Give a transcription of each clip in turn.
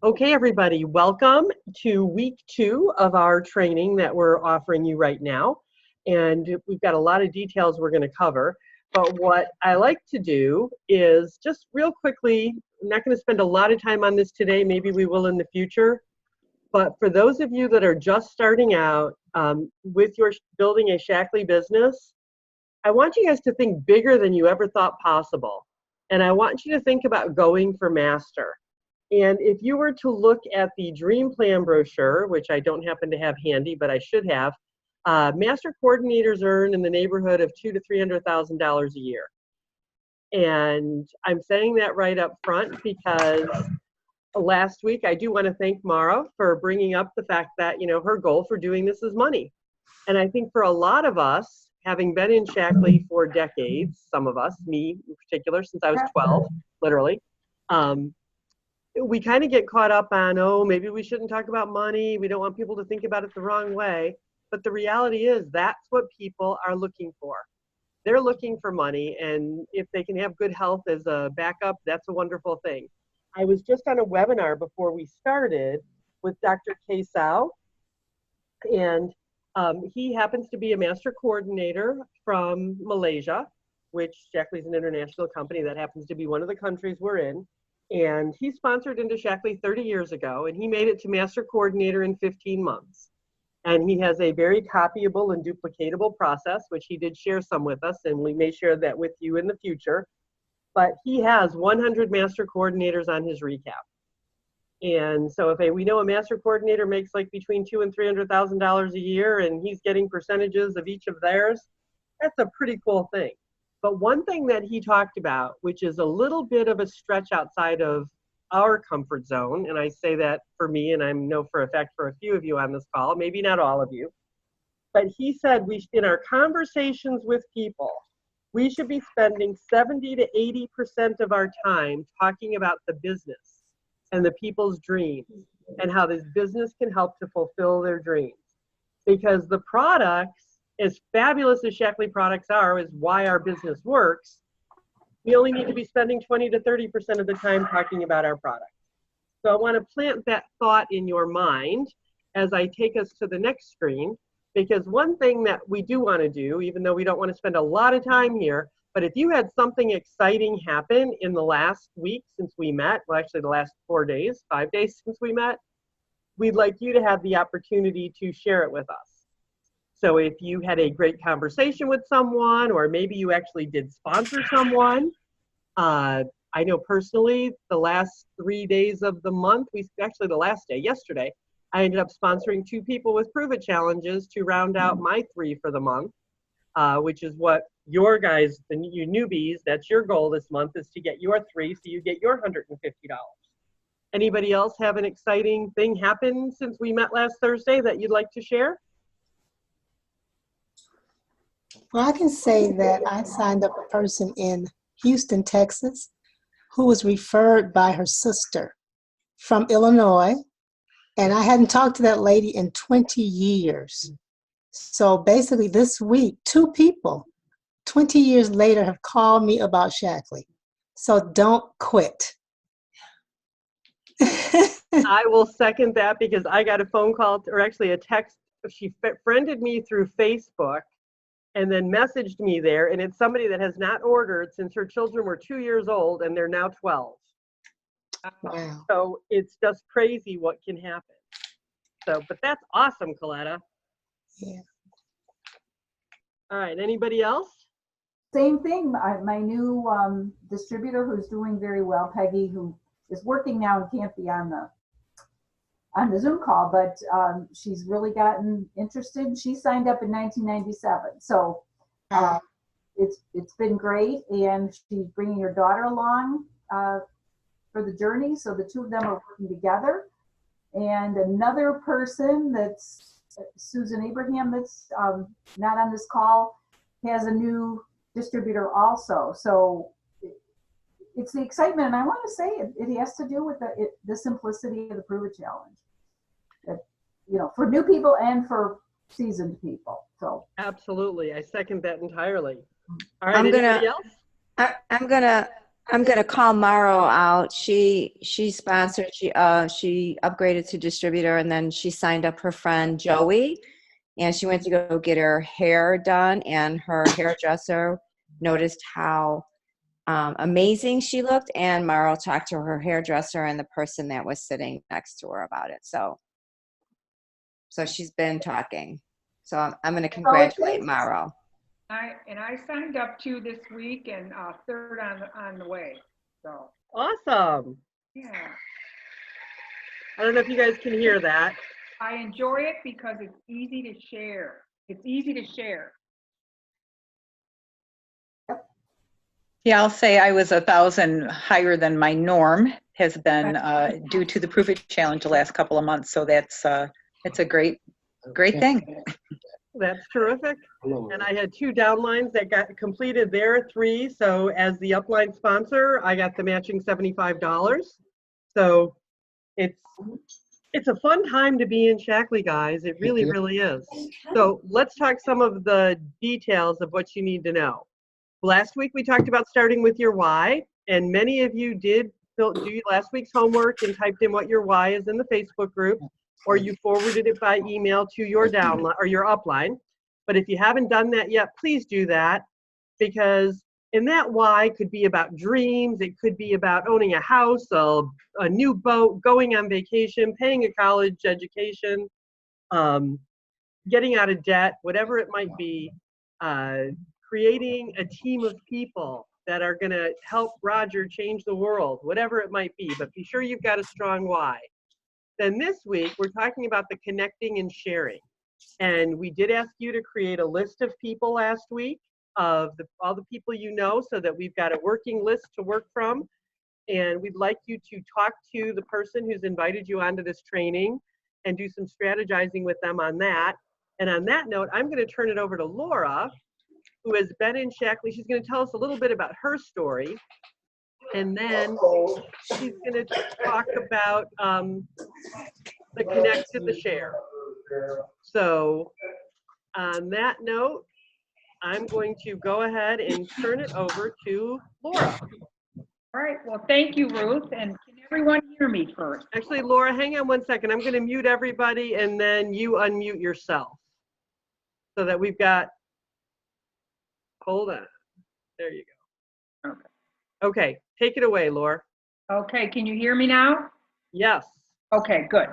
Okay, everybody, welcome to week 2 of our training that we're offering you right now. And we've got a lot of details we're going to cover. But what I like to do is just real quickly, I'm not going to spend a lot of time on this today, maybe we will in the future. But for those of you that are just starting out with your building a Shaklee business, I want you guys to think bigger than you ever thought possible. And I want you to think about going for master. And if you were to look at the Dream Plan brochure, which I don't happen to have handy, but I should have, master coordinators earn in the neighborhood of $200,000 to $300,000 a year. And I'm saying that right up front because last week I do want to thank Mara for bringing up the fact that, you know, her goal for doing this is money. And I think for a lot of us, having been in Shaklee for decades, some of us, me in particular, since I was 12, literally, we kind of get caught up on, oh, maybe we shouldn't talk about money. We don't want people to think about it the wrong way. But the reality is that's what people are looking for. They're looking for money, and if they can have good health as a backup, that's a wonderful thing. I was just on a webinar before we started with Dr. Kesau, and he happens to be a master coordinator from Malaysia, which Shaklee is an international company. That happens to be one of the countries we're in. And he sponsored into Shaklee 30 years ago, and he made it to master coordinator in 15 months. And he has a very copyable and duplicatable process, which he did share some with us, and we may share that with you in the future. But he has 100 master coordinators on his recap. And so if we know a master coordinator makes like between $200,000 and $300,000 a year, and he's getting percentages of each of theirs, that's a pretty cool thing. But one thing that he talked about, which is a little bit of a stretch outside of our comfort zone, and I say that for me, and I know for a fact for a few of you on this call, maybe not all of you, but he said in our conversations with people, we should be spending 70 to 80% of our time talking about the business and the people's dreams and how this business can help to fulfill their dreams. Because the products, as fabulous as Shaklee products are, is why our business works, we only need to be spending 20 to 30% of the time talking about our products. So I want to plant that thought in your mind as I take us to the next screen, because one thing that we do want to do, even though we don't want to spend a lot of time here, but if you had something exciting happen in the last week since we met, well, actually the last 5 days since we met, we'd like you to have the opportunity to share it with us. So if you had a great conversation with someone, or maybe you actually did sponsor someone, I know personally the last 3 days of the month, actually the last day, yesterday, I ended up sponsoring 2 people with Prove It challenges to round out my 3 for the month, which is what your guys, you newbies, that's your goal this month, is to get your 3, so you get your $150. Anybody else have an exciting thing happen since we met last Thursday that you'd like to share? Well, I can say that I signed up a person in Houston, Texas, who was referred by her sister from Illinois. And I hadn't talked to that lady in 20 years. So basically this week, 2 people, 20 years later, have called me about Shaklee. So don't quit. I will second that, because I got a phone call, or actually a text. She friended me through Facebook and then messaged me there, and it's somebody that has not ordered since her children were 2 years old, and they're now 12. Wow. So it's just crazy what can happen. So, but that's awesome, Coletta. Yeah. All right, anybody else? Same thing. My new distributor, who's doing very well, Peggy, who is working now and can't be on the Zoom call, but she's really gotten interested. She signed up in 1997, so it's been great, and she's bringing her daughter along for the journey. So the 2 of them are working together. And another person, that's Susan Abraham, that's not on this call, has a new distributor also. So it's the excitement, and I want to say it has to do with the simplicity of the Prove It Challenge. That, you know, for new people and for seasoned people. So absolutely, I second that entirely. All right, anybody else? I'm gonna I'm gonna call Maro out. She sponsored. She upgraded to distributor, and then she signed up her friend Joey, and she went to go get her hair done. And her hairdresser noticed how amazing she looked, and Maro talked to her hairdresser and the person that was sitting next to her about it. So she's been talking. So I'm going to congratulate Maro. I signed up too this week, and third on the way. So Awesome. yeah, I don't know if you guys can hear that. I enjoy it because it's easy to share. It's easy to share. Yeah, I'll say I was 1,000 higher than my norm has been due to the Proof It Challenge the last couple of months. So it's a great thing. That's terrific. And I had 2 downlines that got completed there, 3. So as the upline sponsor, I got the matching $75. So it's a fun time to be in Shaklee, guys. It really, really is. So let's talk some of the details of what you need to know. Last week we talked about starting with your why, and many of you did do last week's homework and typed in what your why is in the Facebook group, or you forwarded it by email to your downline or your upline. But if you haven't done that yet, please do that, because in that why could be about dreams, it could be about owning a house, a new boat, going on vacation, paying a college education, getting out of debt, whatever it might be, creating a team of people that are going to help Roger change the world, whatever it might be. But be sure you've got a strong why. Then this week, we're talking about the connecting and sharing. And we did ask you to create a list of people last week of all the people you know, so that we've got a working list to work from. And we'd like you to talk to the person who's invited you onto this training and do some strategizing with them on that. And on that note, I'm going to turn it over to Laura, who has been in Shaklee. She's going to tell us a little bit about her story. And then she's going to talk about the connect and the share. So on that note, I'm going to go ahead and turn it over to Laura. All right. Well, thank you, Ruth. And can everyone hear me first? Actually, Laura, hang on one second. I'm going to mute everybody, and then you unmute yourself so that we've got, hold on. There you go. Okay. Okay, take it away, Laura. Okay. Can you hear me now? Yes. Okay, good.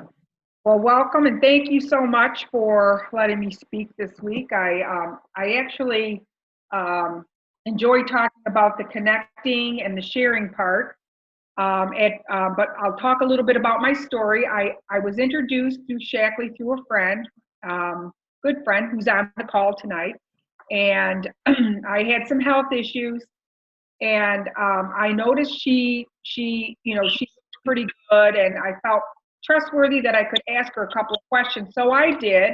Well, welcome and thank you so much for letting me speak this week. I actually enjoy talking about the connecting and the sharing part. But I'll talk a little bit about my story. I was introduced through Shaklee through a friend, good friend who's on the call tonight. And I had some health issues, and I noticed she's pretty good, and I felt trustworthy that I could ask her a couple of questions. So I did,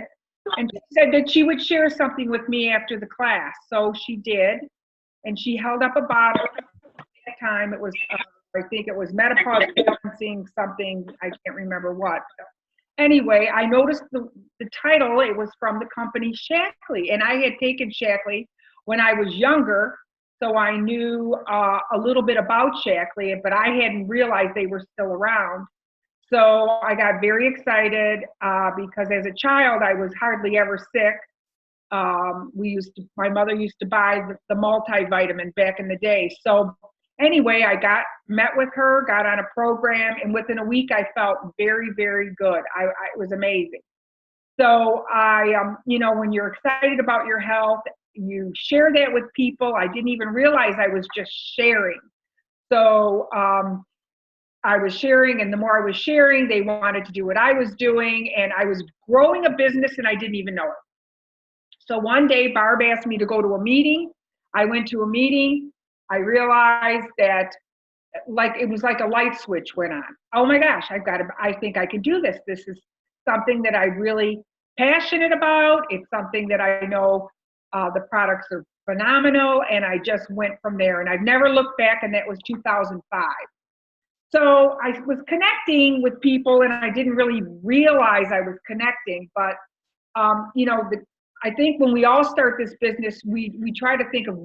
and she said that she would share something with me after the class. So she did, and she held up a bottle. At that time, it was, I think it was menopause balancing something, I can't remember what. Anyway, I noticed the title, it was from the company Shaklee, and I had taken Shaklee when I was younger, so I knew a little bit about Shaklee, but I hadn't realized they were still around. So I got very excited because as a child, I was hardly ever sick. My mother used to buy the multivitamin back in the day. So anyway, I met with her, got on a program, and within a week, I felt very, very good. It was amazing. So when you're excited about your health, you share that with people. I didn't even realize I was just sharing. So I was sharing, and the more I was sharing, they wanted to do what I was doing, and I was growing a business, and I didn't even know it. So one day, Barb asked me to go to a meeting. I went to a meeting. I realized that it was like a light switch went on. Oh my gosh, I think I can do this. This is something that I'm really passionate about. It's something that I know the products are phenomenal, and I just went from there. And I've never looked back, and that was 2005. So I was connecting with people, and I didn't really realize I was connecting. But I think when we all start this business, we try to think of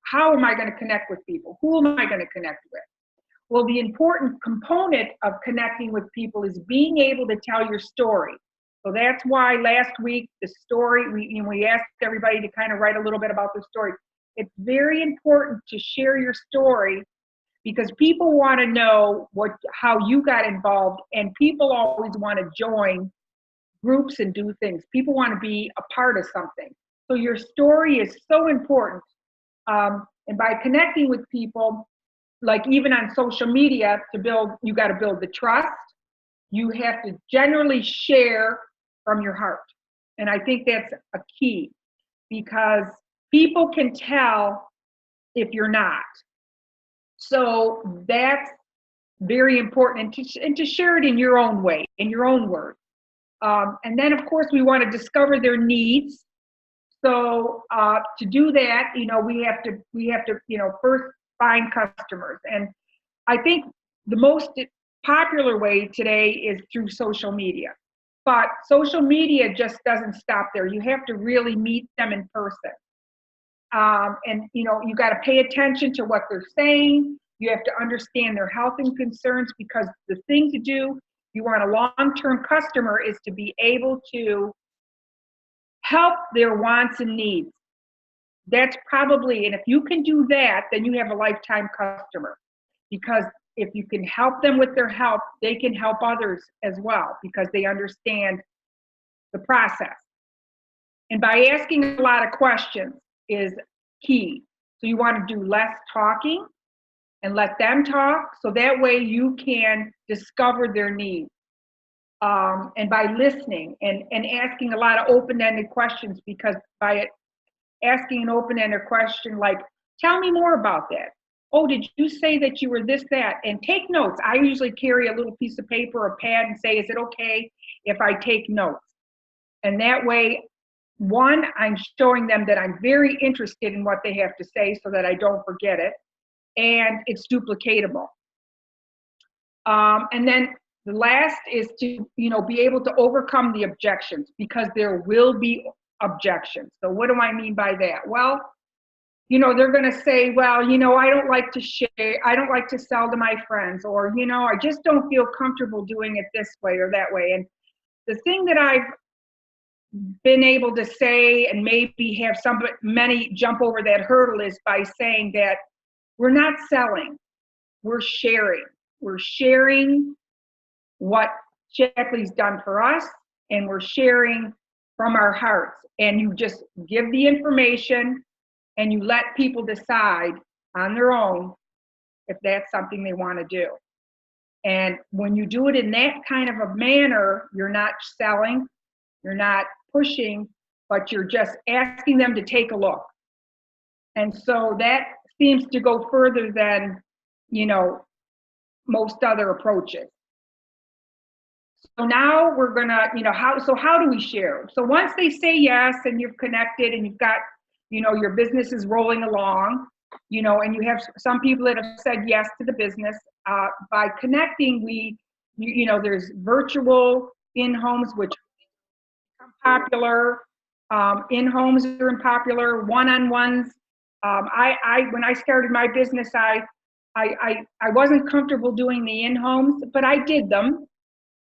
how am I going to connect with people? Who am I going to connect with? Well, the important component of connecting with people is being able to tell your story. So that's why last week, the story, we asked everybody to kind of write a little bit about their story. It's very important to share your story because people want to know how you got involved, and people always want to join groups and do things. People want to be a part of something. So your story is so important. And by connecting with people, like even on social media, you got to build the trust. You have to generally share from your heart. And I think that's a key because people can tell if you're not. So that's very important, and to share it in your own way, in your own words. And then, of course, we want to discover their needs. So to do that, we have to, first find customers. And I think the most popular way today is through social media. But social media just doesn't stop there. You have to really meet them in person. And you got to pay attention to what they're saying. You have to understand their health and concerns, because the thing to do, you want a long-term customer, is to be able to help their wants and needs. That's probably, and if you can do that, then you have a lifetime customer, because if you can help them with their health, they can help others as well, because they understand the process. And by asking a lot of questions is key. So you want to do less talking and let them talk, so that way you can discover their needs. And by listening and asking a lot of open-ended questions, because by asking an open-ended question like, tell me more about that. Oh, did you say that you were this, that? And take notes. I usually carry a little piece of paper or pad and say, is it okay if I take notes? And that way, one, I'm showing them that I'm very interested in what they have to say so that I don't forget it. And it's duplicatable. And then the last is to, be able to overcome the objections, because there will be objections. So what do I mean by that? Well, they're going to say, well, I don't like to share, I don't like to sell to my friends, or, I just don't feel comfortable doing it this way or that way. And the thing that I've been able to say, and maybe have many jump over that hurdle, is by saying that we're not selling, we're sharing. We're sharing what Shaklee's done for us, and we're sharing from our hearts. And you just give the information, and you let people decide on their own if that's something they want to do. And when you do it in that kind of a manner, you're not selling, you're not pushing, but you're just asking them to take a look. And so that seems to go further than, most other approaches. So now we're gonna, how do we share? So once they say yes, and you've connected, and you've got, your business is rolling along, and you have some people that have said yes to the business, by connecting, there's virtual in-homes, which are popular. In-homes are popular, one-on-ones. When I started my business, I wasn't comfortable doing the in-homes, but I did them.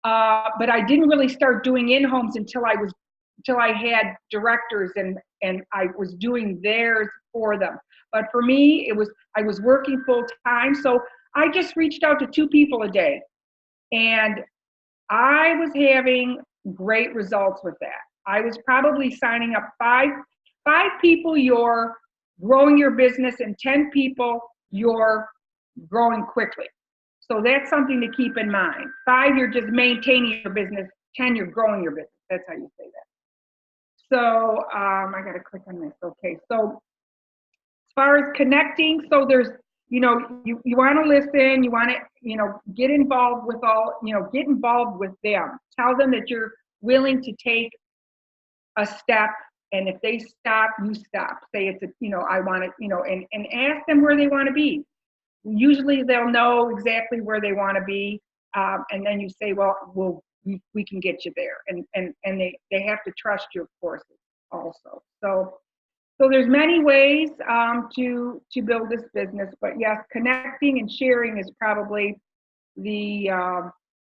But I didn't really start doing in-homes until I had directors and I was doing theirs for them. But for me, I was working full time, so I just reached out to 2 people a day, and I was having great results with that. I was probably signing up five people, you're growing your business, and 10 people, you're growing quickly. So that's something to keep in mind. 5, you're just maintaining your business. 10, you're growing your business. That's how you say that. So I got to click on this. Okay. So as far as connecting, so there's, you want to listen, you want to, get involved with get involved with them. Tell them that you're willing to take a step. And if they stop, you stop. Say it's I want to, and ask them where they want to be. Usually they'll know exactly where they want to be, and then you say, well, we can get you there, and they have to trust you, of course, also. So So there's many ways to build this business, but yes, connecting and sharing is probably the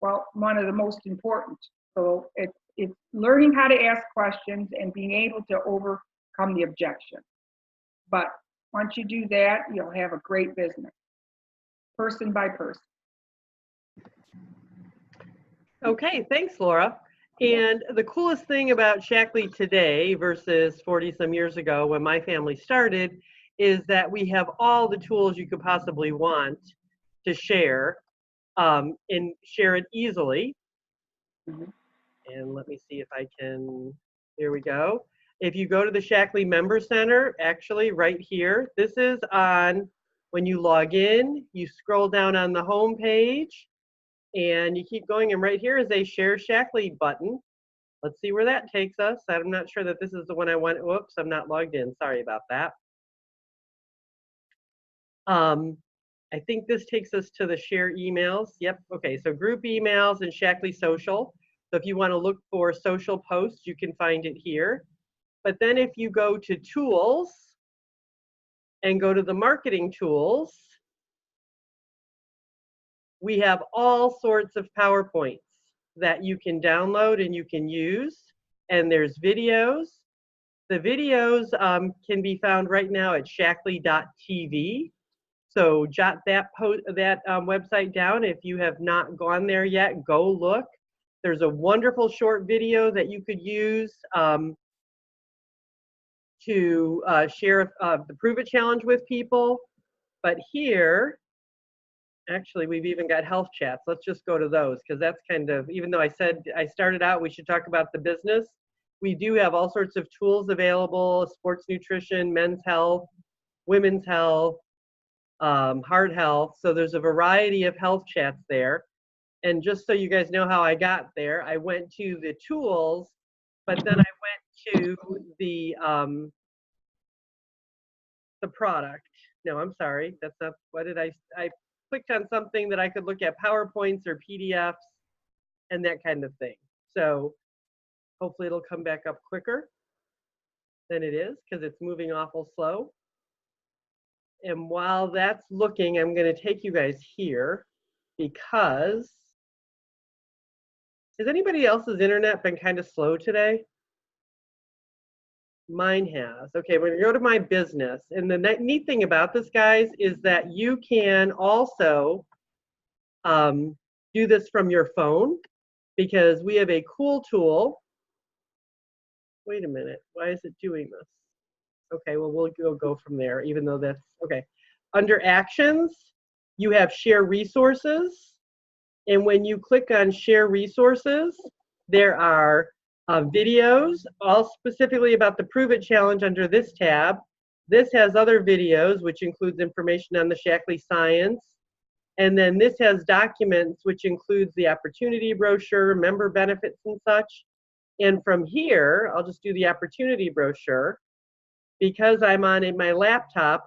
well, one of the most important. So it's learning how to ask questions and being able to overcome the objection. But once you do that, you'll have a great business, person by person. Okay, thanks, Laura. And the coolest thing about Shaklee today versus 40 some years ago when my family started is that we have all the tools you could possibly want to share and share it easily. And let me see if I can, here we go. If you go to the Shaklee Member Center, actually right here, this is on, when you log in, you scroll down on the home page and you keep going, and right here is a Share Shaklee button. Let's see where that takes us. I'm not sure that this is the one I want. Whoops, I'm not logged in. Sorry about that. I think this takes us to the share emails. Yep, okay, so group emails and Shaklee Social. So if you want to look for social posts, you can find it here. But then if you go to tools and go to the marketing tools, we have all sorts of PowerPoints that you can download and you can use. And there's videos. The videos can be found right now at shaklee.tv. So jot that website down. If you have not gone there yet, go look. There's a wonderful short video that you could use to share the Prove It Challenge with people. But here, actually, we've even got health chats. Let's just go to those, because that's kind of, even though I said I started out, we should talk about the business. We do have all sorts of tools available: sports nutrition, men's health, women's health, heart health. So there's a variety of health chats there. And just so you guys know how I got there, I went to the tools, but then I went to the product. No, I'm sorry. That's not, what did I clicked on something that I could look at PowerPoints or PDFs and that kind of thing. So hopefully it'll come back up quicker than it is, because it's moving awful slow. And while that's looking, I'm going to take you guys here, because has anybody else's internet been kind of slow today? Mine has. Okay, we're going to go to my business. And the neat thing about this, guys, is that you can also do this from your phone, because we have a cool tool. Wait a minute. Why is it doing this? Okay, well, we'll go from there, even though that's, okay. Under Actions, you have Share Resources. And when you click on Share Resources, there are videos, all specifically about the Prove It Challenge under this tab. This has other videos, which includes information on the Shaklee Science. And then this has documents, which includes the opportunity brochure, member benefits and such. And from here, I'll just do the opportunity brochure. Because I'm on my laptop,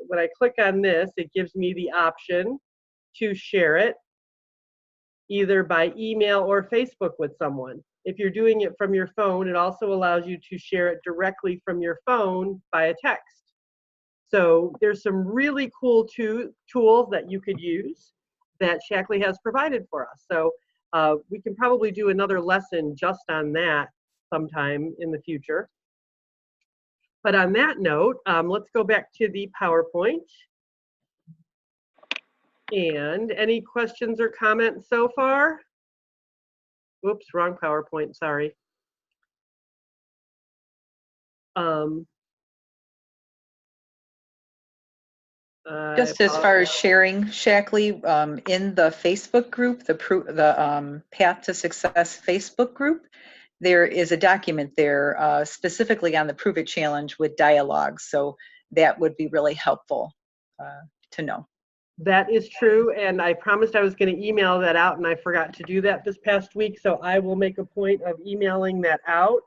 when I click on this, it gives me the option to share it either by email or Facebook with someone. If you're doing it from your phone, it also allows you to share it directly from your phone via text. So there's some really cool tools that you could use that Shaklee has provided for us. So we can probably do another lesson just on that sometime in the future. But on that note, let's go back to the PowerPoint. And any questions or comments so far? Whoops, wrong PowerPoint, sorry. Just as far as sharing, Shaklee, in the Facebook group, the Path to Success Facebook group, there is a document there specifically on the Prove It Challenge with dialogues. So that would be really helpful to know. That is true, and I promised I was going to email that out, and I forgot to do that this past week, so I will make a point of emailing that out,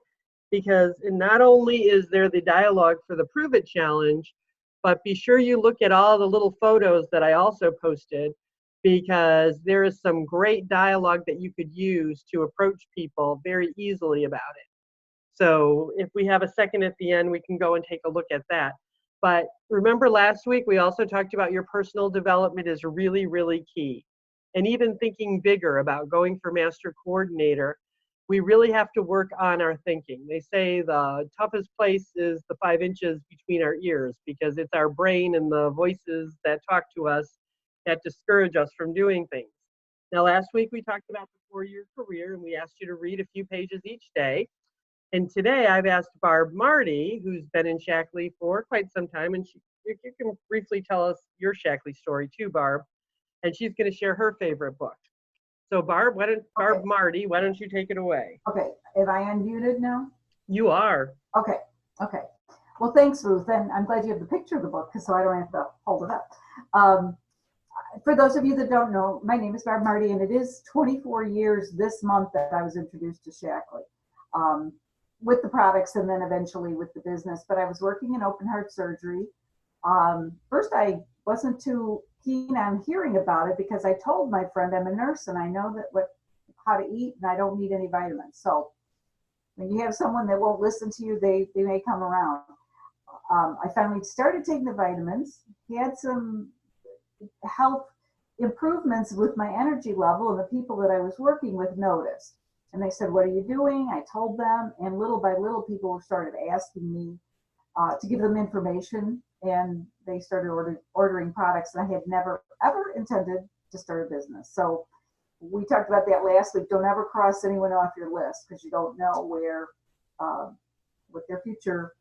because not only is there the dialogue for the Prove It Challenge, but be sure you look at all the little photos that I also posted, because there is some great dialogue that you could use to approach people very easily about it. So if we have a second at the end, we can go and take a look at that. But remember last week, we also talked about your personal development is really, really key. And even thinking bigger about going for master coordinator, we really have to work on our thinking. They say the toughest place is the 5 inches between our ears, because it's our brain and the voices that talk to us that discourage us from doing things. Now, last week we talked about the 4-year career, and we asked you to read a few pages each day. And today I've asked Barb Marty, who's been in Shaklee for quite some time, and you can briefly tell us your Shaklee story too, Barb, and she's going to share her favorite book. So Barb, Barb Marty, why don't you take it away? Okay, am I unmuted now? You are. Okay. Well, thanks, Ruth, and I'm glad you have the picture of the book, so I don't have to hold it up. For those of you that don't know, my name is Barb Marty, and it is 24 years this month that I was introduced to Shaklee, with the products and then eventually with the business. But I was working in open heart surgery. First, I wasn't too keen on hearing about it because I told my friend I'm a nurse and I know that how to eat and I don't need any vitamins. So when you have someone that won't listen to you, they may come around. I finally started taking the vitamins. He had some health improvements with my energy level, and the people that I was working with noticed. And they said, "What are you doing?" I told them, and little by little, people started asking me to give them information, and they started ordering products, and I had never, ever intended to start a business. So we talked about that last week. Don't ever cross anyone off your list because you don't know where, what their future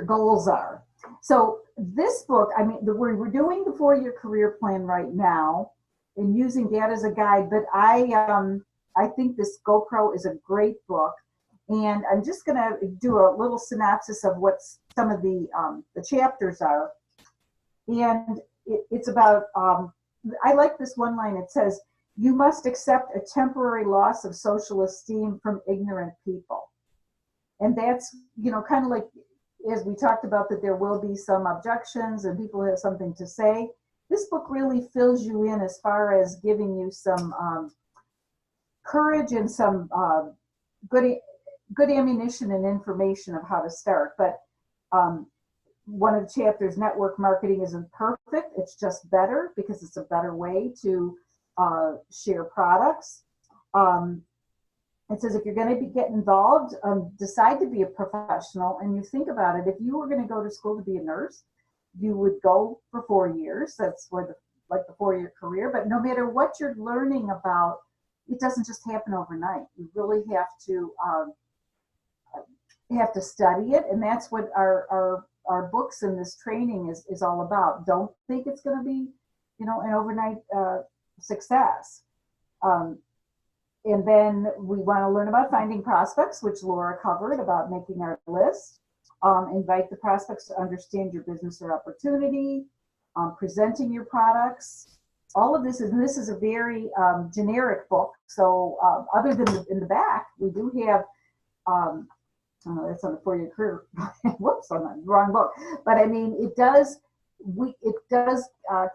goals are. So this book, I mean, we're doing the 4-year career plan right now and using that as a guide, but I think this GoPro is a great book. And I'm just going to do a little synopsis of what some of the chapters are. And it's about, I like this one line. It says, "You must accept a temporary loss of social esteem from ignorant people." And that's, kind of like, as we talked about, that there will be some objections and people have something to say. This book really fills you in as far as giving you some courage and some good ammunition and information of how to start. But one of the chapters, network marketing isn't perfect. It's just better because it's a better way to share products. It says if you're going to get involved, decide to be a professional. And you think about it, if you were going to go to school to be a nurse, you would go for 4 years. That's where the 4-year career. But no matter what you're learning about, it doesn't just happen overnight. You really have to study it, and that's what our books and this training is all about. Don't think it's going to be, an overnight success. And then we want to learn about finding prospects, which Laura covered, about making our list. Invite the prospects to understand your business or opportunity, presenting your products. All of this is a very generic book. So other than in the back, we do have, that's on the 4-year career. Whoops, I'm on the wrong book. But I mean, it does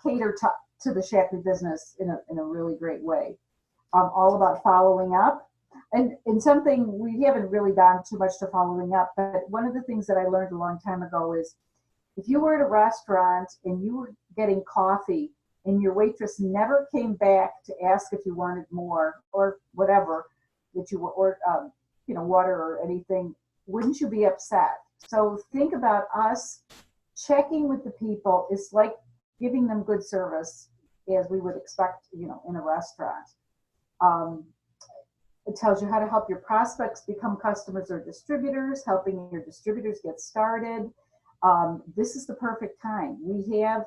cater to the Shaklee business in a really great way. All about following up. And something we haven't really gone too much to following up, but one of the things that I learned a long time ago is if you were at a restaurant and you were getting coffee and your waitress never came back to ask if you wanted more or whatever that you were, or water or anything, wouldn't you be upset? So think about us checking with the people. It's like giving them good service as we would expect, in a restaurant. It tells you how to help your prospects become customers or distributors, helping your distributors get started. This is the perfect time. We have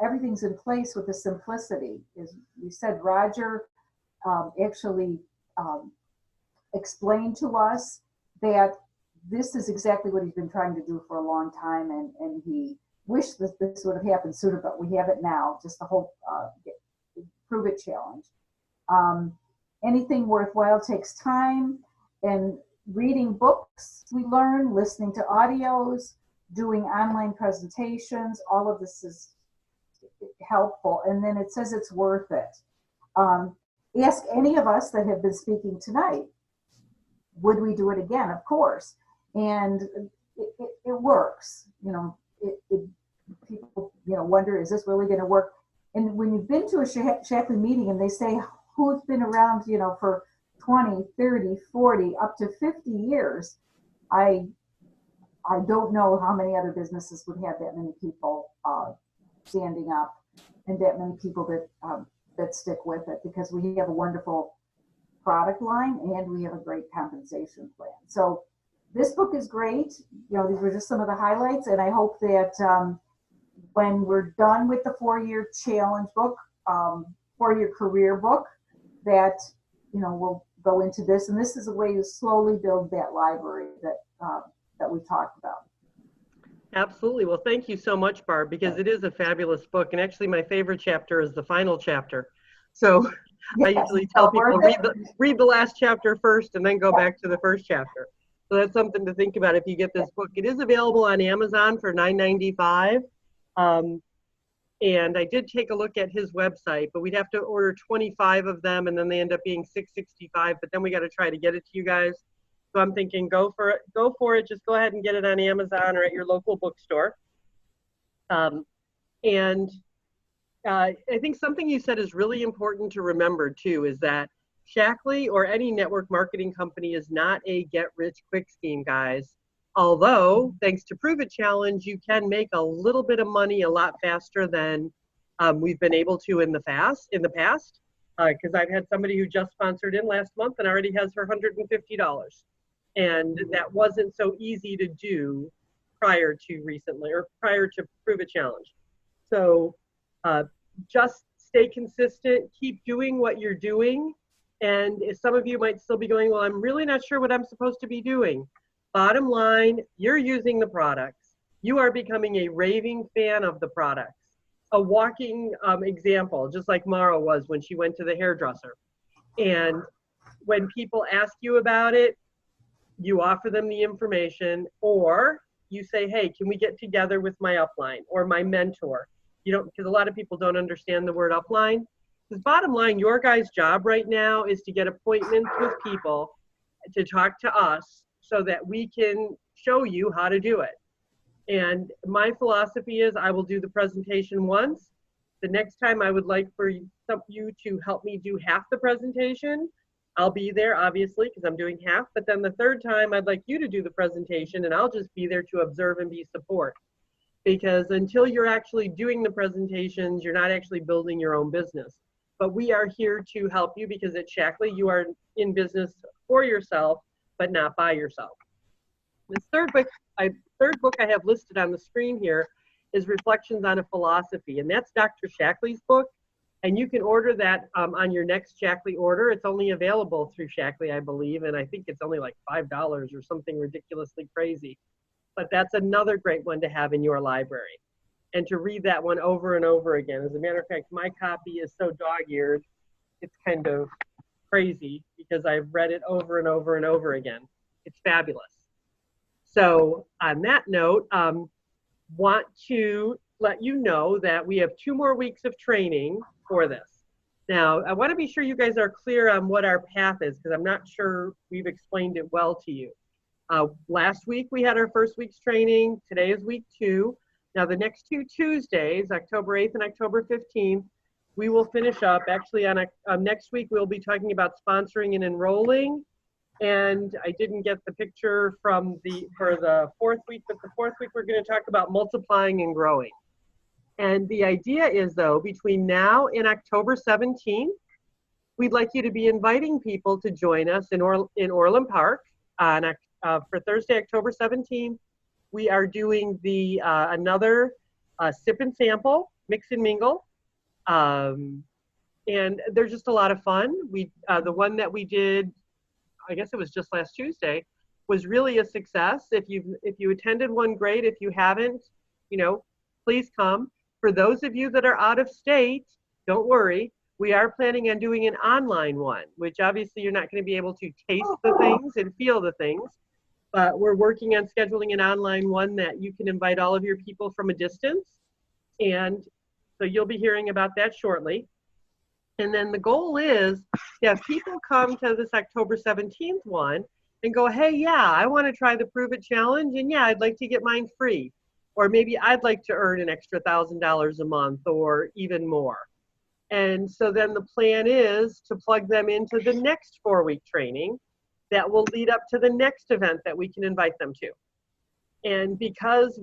everything's in place with the simplicity. As you said, Roger actually explained to us that this is exactly what he's been trying to do for a long time, and he wished that this would have happened sooner, but we have it now, just the whole Prove It challenge. Anything worthwhile takes time, and reading books we learn, listening to audios, doing online presentations, all of this is helpful. And then it says it's worth it. Ask any of us that have been speaking tonight. would we do it again? Of course. And it works. You know, people, you know, wonder, is this really going to work? And when you've been to a Shaklee meeting and they say, who's been around, you know, for 20, 30, 40, up to 50 years, I don't know how many other businesses would have that many people standing up and that many people that stick with it, because we have a wonderful product line and we have a great compensation plan. So this book is great. You know, these were just some of the highlights, and I hope that when we're done with the 4-year challenge book, 4-year career book, that, you know, we'll go into this, and this is a way to slowly build that library that we talked about. Absolutely. Well, thank you so much, Barb, because it is a fabulous book. And actually, my favorite chapter is the final chapter. So I Yes, usually tell people, worth it. read the last chapter first and then go back to the first chapter. So that's something to think about if you get this book. It is available on Amazon for $9.95. And I did take a look at his website, but we'd have to order 25 of them, and then they end up being $6.65. But then we got to try to get it to you guys. So I'm thinking, go for it. Go for it. Just go ahead and get it on Amazon or at your local bookstore. And I think something you said is really important to remember too, is that Shaklee or any network marketing company is not a get-rich-quick scheme, guys. Although, thanks to Prove It Challenge, you can make a little bit of money a lot faster than we've been able to in the past. Because I've had somebody who just sponsored in last month and already has her $150. And that wasn't so easy to do prior to recently, or prior to Prove It Challenge. So just stay consistent, keep doing what you're doing. And if some of you might still be going, well, I'm really not sure what I'm supposed to be doing. Bottom line, you're using the products. You are becoming a raving fan of the products. A walking example, just like Mara was when she went to the hairdresser. And when people ask you about it, you offer them the information, or you say, hey, can we get together with my upline or my mentor? You don't, because a lot of people don't understand the word upline. Because bottom line, your guys' job right now is to get appointments with people to talk to us so that we can show you how to do it. And my philosophy is I will do the presentation once. The next time I would like for you to help me do half the presentation. I'll be there, obviously, because I'm doing half. But then the third time, I'd like you to do the presentation, and I'll just be there to observe and be support. Because until you're actually doing the presentations, you're not actually building your own business. But we are here to help you, because at Shaklee, you are in business for yourself, but not by yourself. The third book I have listed on the screen here is Reflections on a Philosophy, and that's Dr. Shaklee's book. And you can order that on your next Shaklee order. It's only available through Shaklee, I believe, and I think it's only like $5 or something ridiculously crazy. But that's another great one to have in your library, and to read that one over and over again. As a matter of fact, my copy is so dog-eared, it's kind of crazy because I've read it over and over and over again. It's fabulous. So on that note, want to let you know that we have 2 more weeks of training for this. Now, I want to be sure you guys are clear on what our path is, because I'm not sure we've explained it well to you. Last week we had our first week's training. Today is week 2. Now the next 2 Tuesdays, October 8th and October 15th, we will finish up. Actually, on next week we'll be talking about sponsoring and enrolling. And I didn't get the picture for the 4th week, but the 4th week we're going to talk about multiplying and growing. And the idea is, though, between now and October 17th, we'd like you to be inviting people to join us in Orland Park for Thursday, October 17th. We are doing another sip and sample, mix and mingle. And they're just a lot of fun. The one that we did, I guess it was just last Tuesday, was really a success. If you attended one, great. If you haven't, please come. For those of you that are out of state, don't worry. We are planning on doing an online one, which obviously you're not going to be able to taste the things and feel the things. But we're working on scheduling an online one that you can invite all of your people from a distance. And so you'll be hearing about that shortly. And then the goal is to have people come to this October 17th one and go, hey, yeah, I want to try the Prove It Challenge, and yeah, I'd like to get mine free. Or maybe I'd like to earn an extra $1,000 a month or even more. And so then the plan is to plug them into the next 4-week training that will lead up to the next event that we can invite them to. And because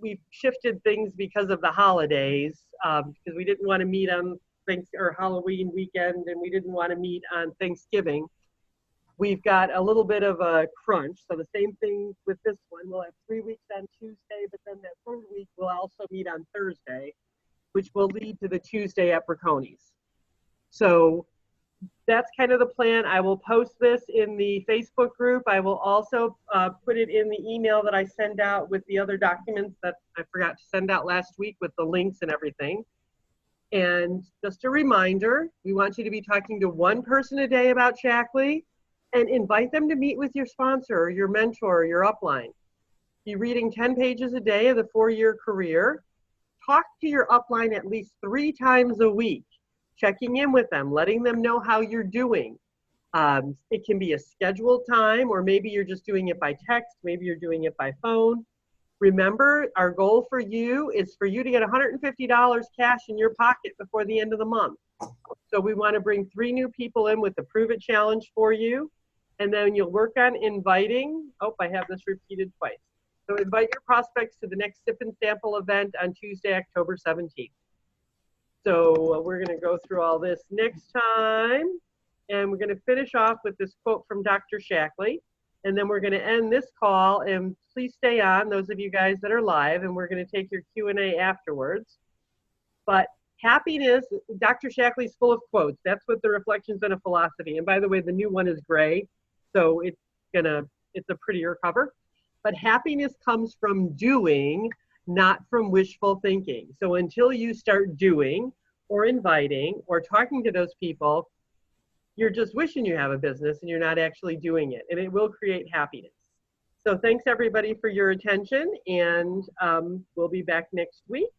we've shifted things because of the holidays, because we didn't want to meet on Halloween weekend, and we didn't want to meet on Thanksgiving, we've got a little bit of a crunch. So the same thing with this one. We'll have 3 weeks on Tuesday, but then that third week we'll also meet on Thursday, which will lead to the Tuesday at Braconis. So that's kind of the plan. I will post this in the Facebook group. I will also put it in the email that I send out with the other documents that I forgot to send out last week with the links and everything. And just a reminder, we want you to be talking to one person a day about Shaklee, and invite them to meet with your sponsor or your mentor or your upline. Be reading 10 pages a day of the 4-year career. Talk to your upline at least 3 times a week, checking in with them, letting them know how you're doing. It can be a scheduled time, or maybe you're just doing it by text, maybe you're doing it by phone. Remember, our goal for you is for you to get $150 cash in your pocket before the end of the month. So we want to bring 3 new people in with the Prove It Challenge for you. And then you'll work on inviting, I have this repeated twice. So invite your prospects to the next Sip and Sample event on Tuesday, October 17th. So we're going to go through all this next time. And we're going to finish off with this quote from Dr. Shaklee. And then we're going to end this call. And please stay on, those of you guys that are live, and we're going to take your Q&A afterwards. But happiness, Dr. Shaklee's full of quotes. That's what the Reflections on a Philosophy. And by the way, the new one is gray, so it's a prettier cover. But happiness comes from doing, not from wishful thinking. So until you start doing or inviting or talking to those people, you're just wishing you have a business and you're not actually doing it. And it will create happiness. So thanks everybody for your attention, and we'll be back next week.